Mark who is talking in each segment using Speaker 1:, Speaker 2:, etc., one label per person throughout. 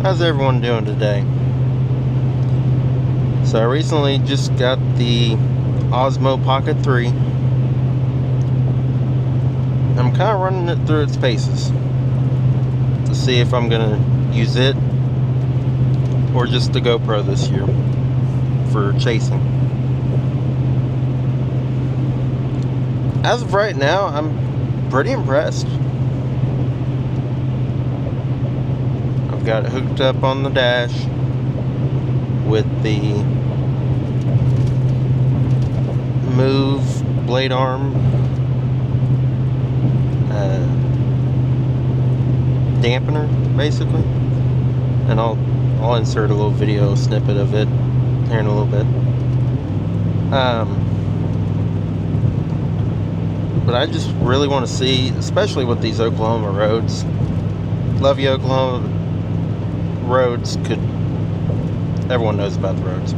Speaker 1: How's everyone doing today? So I recently just got the Osmo Pocket 3. I'm kind of running it through its paces to see if I'm going to use it or just the GoPro this year for chasing. As of right now, I'm pretty impressed. I've got it hooked up on the dash with the Move blade arm dampener, basically, and I'll insert a little video snippet of it here in a little bit. But I just really want to see, especially with these Oklahoma roads. Love you, Oklahoma. Roads could. Everyone knows about the roads.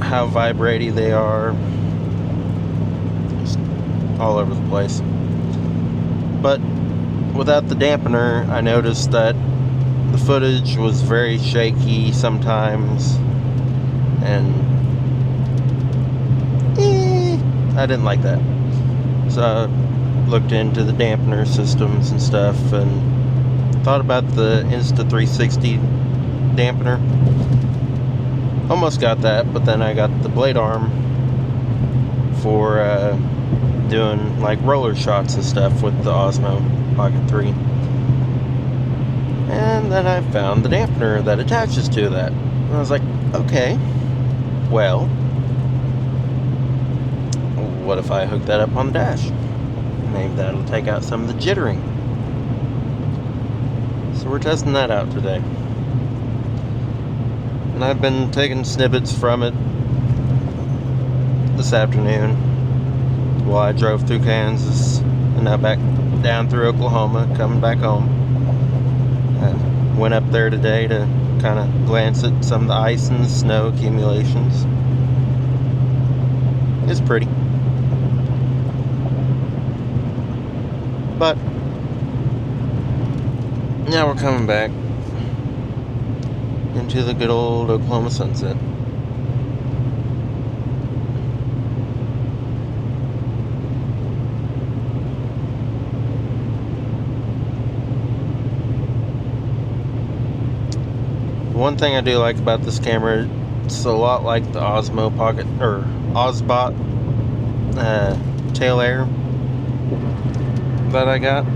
Speaker 1: How vibraty they are. Just all over the place. But without the dampener, I noticed that the footage was very shaky sometimes. And I didn't like that. So I looked into the dampener systems and stuff and thought about the Insta360 dampener. Almost got that, but then I got the blade arm for doing like roller shots and stuff with the Osmo Pocket 3. And then I found the dampener that attaches to that. And I was like, okay, well, what if I hook that up on the dash? Maybe that'll take out some of the jittering. So we're testing that out today. And I've been taking snippets from it this afternoon while I drove through Kansas and now back down through Oklahoma, coming back home. I went up there today to kind of glance at some of the ice and the snow accumulations. It's pretty. But now we're coming back into the good old Oklahoma sunset. One thing I do like about this camera, it's a lot like the Osmo Pocket or Osbot tail air that I got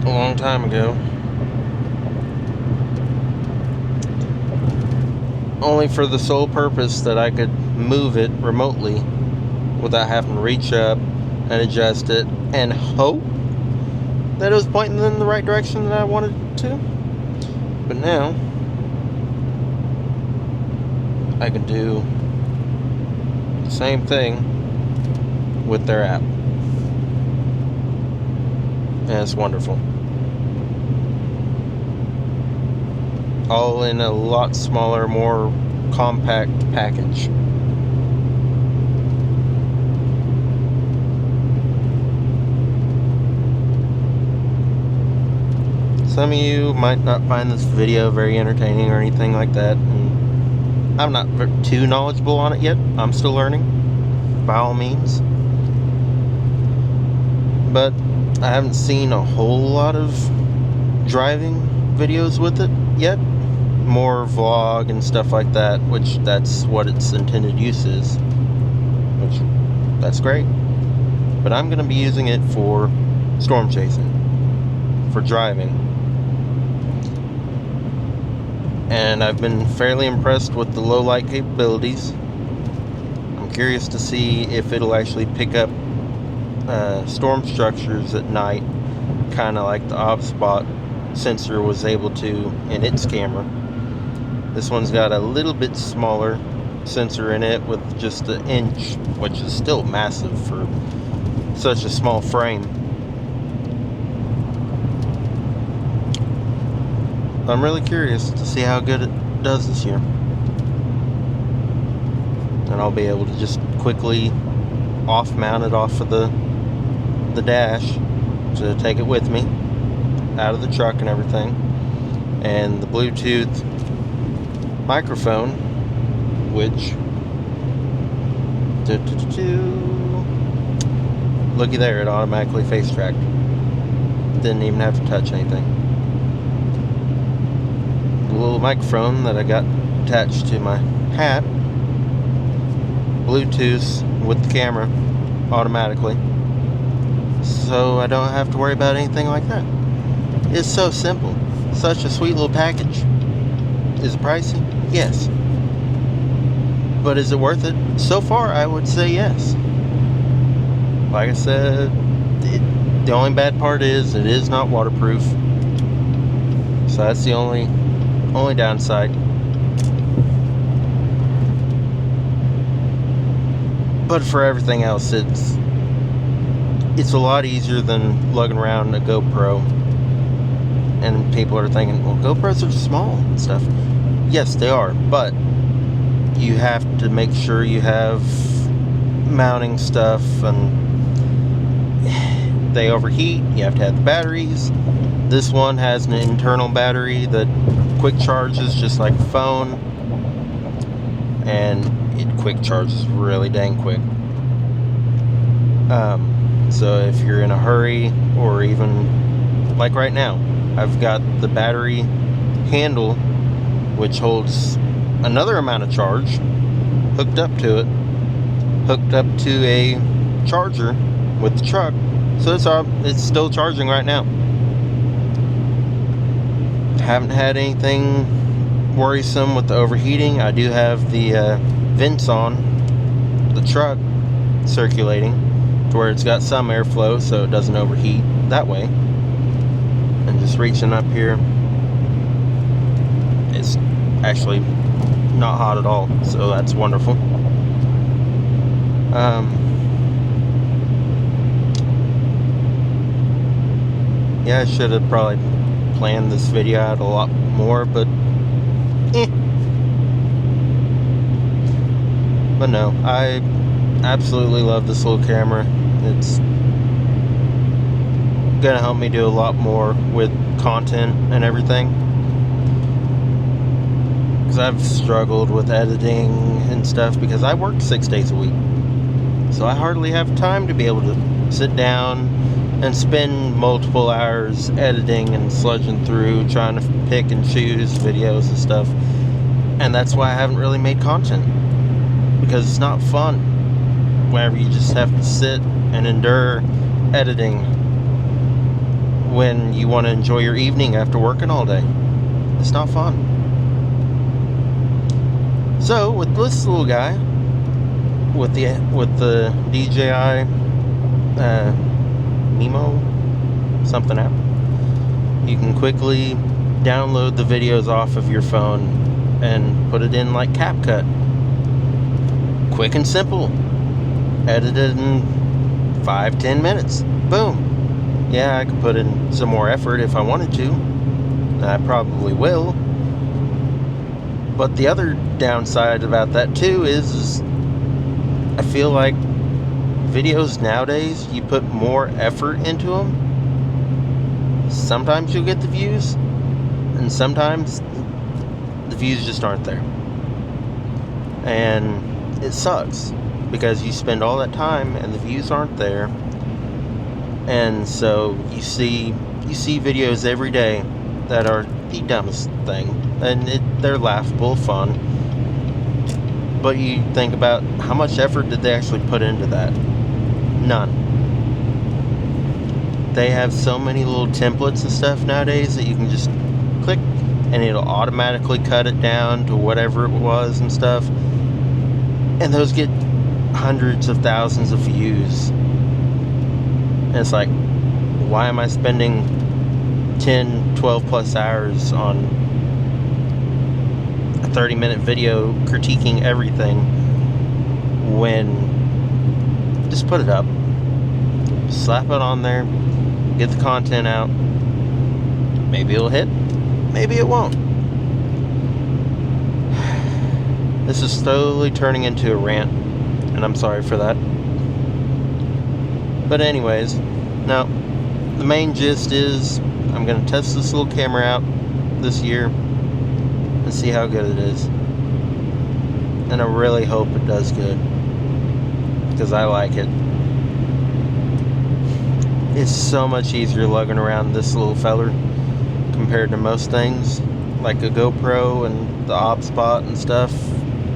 Speaker 1: a long time ago. Only for the sole purpose that I could move it remotely without having to reach up and adjust it and hope that it was pointing in the right direction that I wanted it to. But now I can do the same thing with their app. And it's wonderful. All in a lot smaller, more compact package. Some of you might not find this video very entertaining or anything like that, and I'm not too knowledgeable on it yet. I'm still learning, by all means. But I haven't seen a whole lot of driving videos with it yet. More vlog and stuff like that, which that's what its intended use is, which that's great. But I'm going to be using it for storm chasing, for driving. And I've been fairly impressed with the low light capabilities. I'm curious to see if it'll actually pick up storm structures at night, kind of like the Osmo sensor was able to in its camera. This one's got a little bit smaller sensor in it with just an inch, which is still massive for such a small frame. I'm really curious to see how good it does this year. And I'll be able to just quickly off-mount it off of the dash to take it with me out of the truck and everything. And the Bluetooth microphone, which looky there, it automatically face tracked. Didn't even have to touch anything. The little microphone that I got attached to my hat, Bluetooth with the camera automatically, so I don't have to worry about anything like that. It's so simple. Such a sweet little package. Is it pricey? Yes. But is it worth it? So far, I would say yes. Like I said, the only bad part is it is not waterproof. So that's the only downside. But for everything else, it's a lot easier than lugging around a GoPro. And people are thinking, well, GoPros are small and stuff. Yes, they are, but you have to make sure you have mounting stuff, and they overheat. You have to have the batteries. This one has an internal battery that quick charges just like the phone, and it quick charges really dang quick. So if you're in a hurry, or even like right now, I've got the battery handle, which holds another amount of charge, hooked up to it, hooked up to a charger with the truck, so it's still charging right now. Haven't had anything worrisome with the overheating. I do have the vents on the truck circulating to where it's got some airflow so it doesn't overheat that way. And just reaching up here, it's actually not hot at all, so that's wonderful. Yeah, I should have probably planned this video out a lot more, but But no, I absolutely love this little camera. It's gonna help me do a lot more with content and everything, because I've struggled with editing and stuff because I work 6 days a week, so I hardly have time to be able to sit down and spend multiple hours editing and sludging through trying to pick and choose videos and stuff. And that's why I haven't really made content, because it's not fun whenever you just have to sit and endure editing when you want to enjoy your evening after working all day. It's not fun. So with this little guy, with the DJI Nemo something app, you can quickly download the videos off of your phone and put it in like CapCut. Quick and simple. Edited in 5-10 minutes. Boom. Yeah, I could put in some more effort if I wanted to. I probably will. But the other downside about that too is I feel like videos nowadays, you put more effort into them, sometimes you'll get the views, and sometimes the views just aren't there. And it sucks, because you spend all that time and the views aren't there. And so you see videos every day that are the dumbest thing, and they're laughable, fun, but you think about how much effort did they actually put into that? None. They have so many little templates and stuff nowadays that you can just click and it'll automatically cut it down to whatever it was and stuff, and those get hundreds of thousands of views. And it's like, why am I spending 10, 12 plus hours on a 30-minute video critiquing everything when just put it up, slap it on there, get the content out. Maybe it'll hit, maybe it won't. This is slowly turning into a rant, and I'm sorry for that. But anyways, no, the main gist is I'm going to test this little camera out this year and see how good it is. And I really hope it does good, because I like it. It's so much easier lugging around this little feller compared to most things, like a GoPro and the OBSBot and stuff.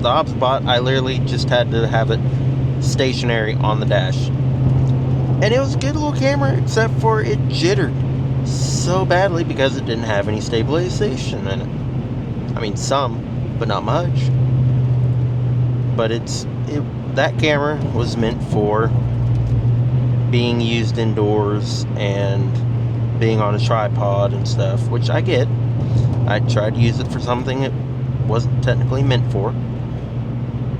Speaker 1: The OBSBot, I literally just had to have it stationary on the dash. And it was a good little camera, except for it jittered so badly because it didn't have any stabilization in it. I mean, some, but not much. But that camera was meant for being used indoors and being on a tripod and stuff, which I get. I tried to use it for something it wasn't technically meant for.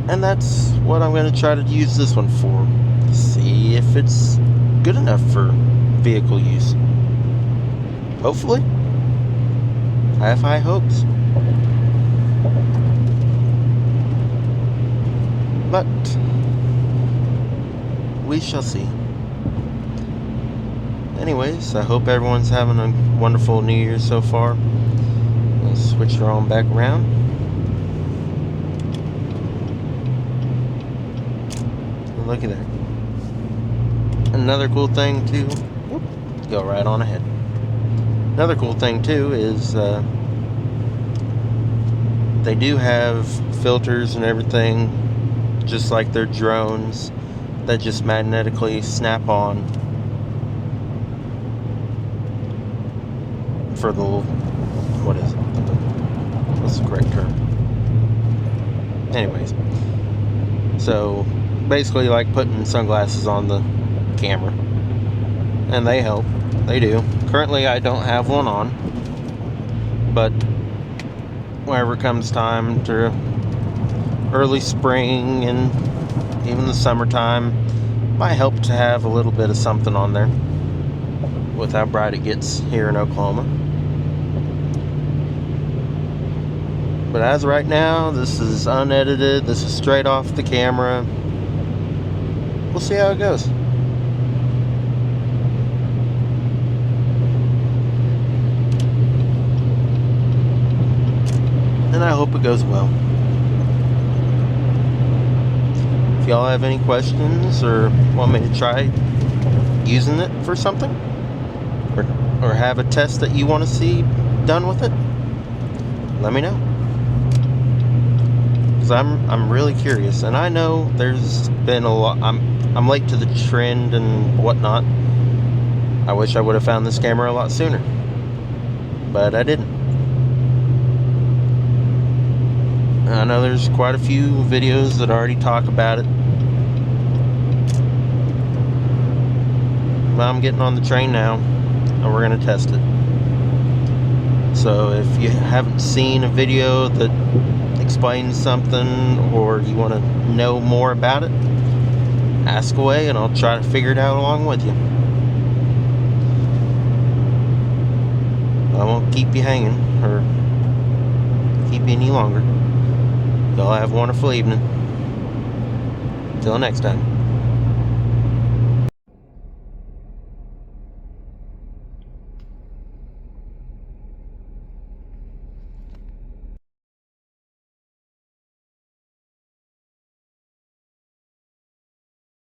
Speaker 1: And that's what I'm going to try to use this one for. See if it's good enough for vehicle use. Hopefully. I have high hopes. But we shall see. Anyways, I hope everyone's having a wonderful New Year so far. Let's switch it on back around. Look at that. Another cool thing too. Go right on ahead. Another cool thing too is they do have filters and everything, just like their drones, that just magnetically snap on for the, what is it? What's the correct term? Anyways, so basically like putting sunglasses on the camera, and they help. They do. Currently I don't have one on, but whenever it comes time to early spring and even the summertime, might help to have a little bit of something on there with how bright it gets here in Oklahoma. But as of right now, this is unedited. This is straight off the camera. We'll see how it goes. And I hope it goes well. If y'all have any questions or want me to try using it for something, or have a test that you want to see done with it, let me know. Because I'm really curious, and I know there's been a lot. I'm late to the trend and whatnot. I wish I would have found this camera a lot sooner, but I didn't. I know there's quite a few videos that already talk about it. But I'm getting on the train now, and we're going to test it. So if you haven't seen a video that explains something, or you want to know more about it, ask away and I'll try to figure it out along with you. I won't keep you hanging or keep you any longer. Y'all have a wonderful evening. Till next time.